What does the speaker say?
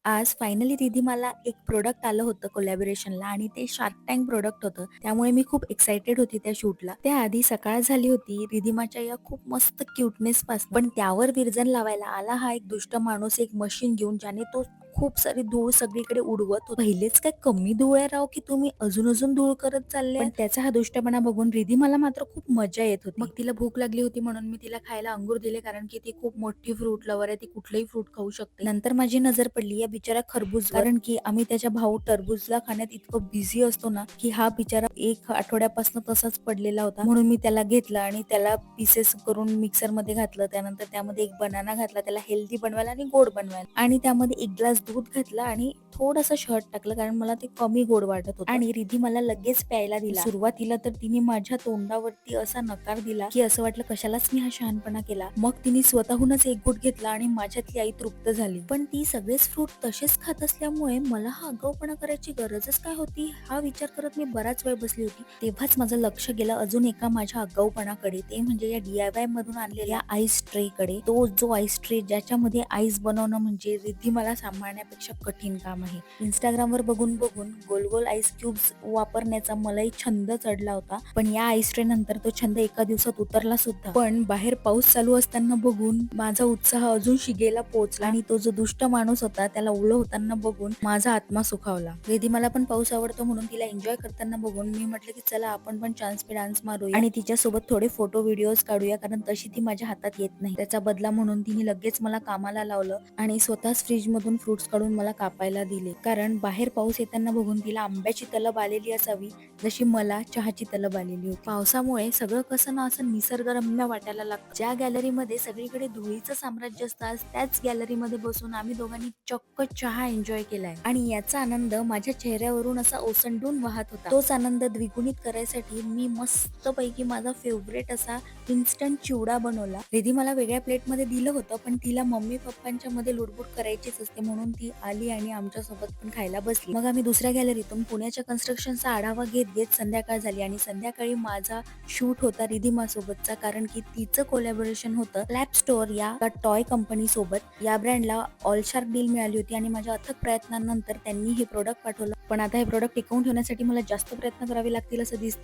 आज फायनली रिधी मला एक प्रोडक्ट आलं होतं कोलॅबोरेशनला आणि ते शार्क टँक प्रोडक्ट होतं. त्यामुळे मी खूप एक्साइटेड होती त्या शूटला. त्याआधी सकाळ झाली होती रिधिमाच्या या खूप मस्त क्यूटनेस पासून. पण त्यावर विरजण लावायला आला हा एक दुष्ट माणूस एक मशीन घेऊन, ज्याने तो खूप सारी धूळ सगळीकडे उडवत होता. पहिलेच काय कमी धूळ आहे राव की तुम्ही अजून धूळ करत चालले. पण त्याचा हा दुष्टपणा बघून रिधिमाला मात्र खूप मजा येत होती. मग तिला भूक लागली होती म्हणून मी तिला खायला अंगूर दिले, कारण की ती खूप मोठी फ्रूट लवर आहे, ती कुठलंही फ्रूट खाऊ शकते. नंतर माझी नजर पडली या बिचारा खरबूज, कारण की आम्ही त्याच्या भाऊ टरबूजला खाण्यात इतकं बिझी असतो ना की हा बिचारा एक आठवड्यापासून तसाच पडलेला होता. म्हणून मी त्याला घेतला आणि त्याला पीसेस करून मिक्सर मध्ये घातलं. त्यानंतर त्यामध्ये एक बनाना घातला त्याला हेल्दी बनवायला आणि गोड बनवायला, आणि त्यामध्ये एक ग्लास दूध घातला आणि थोडंसं शहद टाकलं, कारण मला ते कमी गोड वाटत होतं. आणि रिधी मला लगेच प्यायला दिला. सुरुवातीला तर तिने माझ्या तोंडावरती असा नकार दिला की असं वाटलं कशालाच मी हा शहाणपणा केला. मग तिने स्वतःहूनच एक घूट घेतला आणि माझ्यातली आई तृप्त झाली. पण ती सगळेच फ्रूट तसेच खात असल्यामुळे मला हा आगाऊपणा करायची गरजच काय होती हा विचार करत मी बराच वेळ बसली होती. तेव्हाच माझं लक्ष गेलं अजून एका माझ्या आगाऊपणाकडे, ते म्हणजे या DIY मधून आणलेल्या आईस ट्रे कडे. तो जो आईस ट्रे ज्याच्यामध्ये आईस बनवणं म्हणजे रिद्धी मला सांभाळण्यापेक्षा कठीण काम आहे. इंस्टाग्रामवर बघून बघून गोल गोल आईस क्यूब्स वापरण्याचा मलाही छंद चढला होता, पण या आईस ट्रे नंतर तो छंद एका दिवसात उतरला सुद्धा. पण बाहेर पाऊस चालू असताना बघून माझा उत्साह अजून शिगेला पोहोचला आणि तो जो दुष्ट माणूस होता त्याला उलं होताना बघून माझा आत्मा सुखावला. रिधी मला पण पाऊस आवडतो म्हणून तिला एन्जॉय करताना बघून मी म्हटलं की चला आपण पण चान्स पे डान्स मारूया आणि तिच्यासोबत थोडे फोटो व्हिडिओज काढूया, कारण तशी ती माझ्या हातात येत नाही. त्याचा बदला म्हणून तिने लगेच मला कामाला लावलं आणि स्वतःच फ्रीज मधून फ्रुट्स काढून मला कापायला दिले, कारण बाहेर पाऊस येताना बघून तिला आंब्याची तलब आलेली असावी जशी मला चहाची तलब आलेली होती. पावसामुळे सगळं कसं ना असं निसर्गरम्य वाटायला लागतं. ज्या गॅलरीमध्ये सगळीकडे धुळीचं साम्राज्य असतं, त्याच गॅलरीमध्ये बसून आम्ही दोघांनी चक्क चहा एन्जॉय केलाय आणि याचा आनंद माझ्या चेहऱ्यावरून असा ओसंडून वाहत होता. तोच आनंद द्विगुणित करायसाठी मी मस्त पैकी माझा फेवरेट असा इन्स्टंट चिवडा बनवला. रिधी मला वेगळ्या प्लेट मध्ये दिलं होतं, पण तिला मम्मी पप्पांच्या मध्ये लुडबुड करायचीच असते म्हणून ती आली आणि आमच्या सोबत पण खायला बसली. मग आम्ही दुसऱ्या गॅलरीतून पुण्याच्या कन्स्ट्रक्शनचा आढावा घेत घेत संध्याकाळ झाली आणि संध्याकाळी माझा शूट होता रिधिमा सोबतचा, कारण की तिचं कोलॅबोरेशन होतं लॅब स्टोअर या टॉय कंपनी सोबत. या ब्रँडला ऑल शार्क डील मिळाली होती आणि माझ्या अथक प्रयत्नांनंतर त्यांनी हे प्रोडक्ट पाठवलं. पण आता हे प्रोडक्ट टिकवून ठेवण्यासाठी मला जास्त प्रयत्न करावे लागतील असं दिसतं.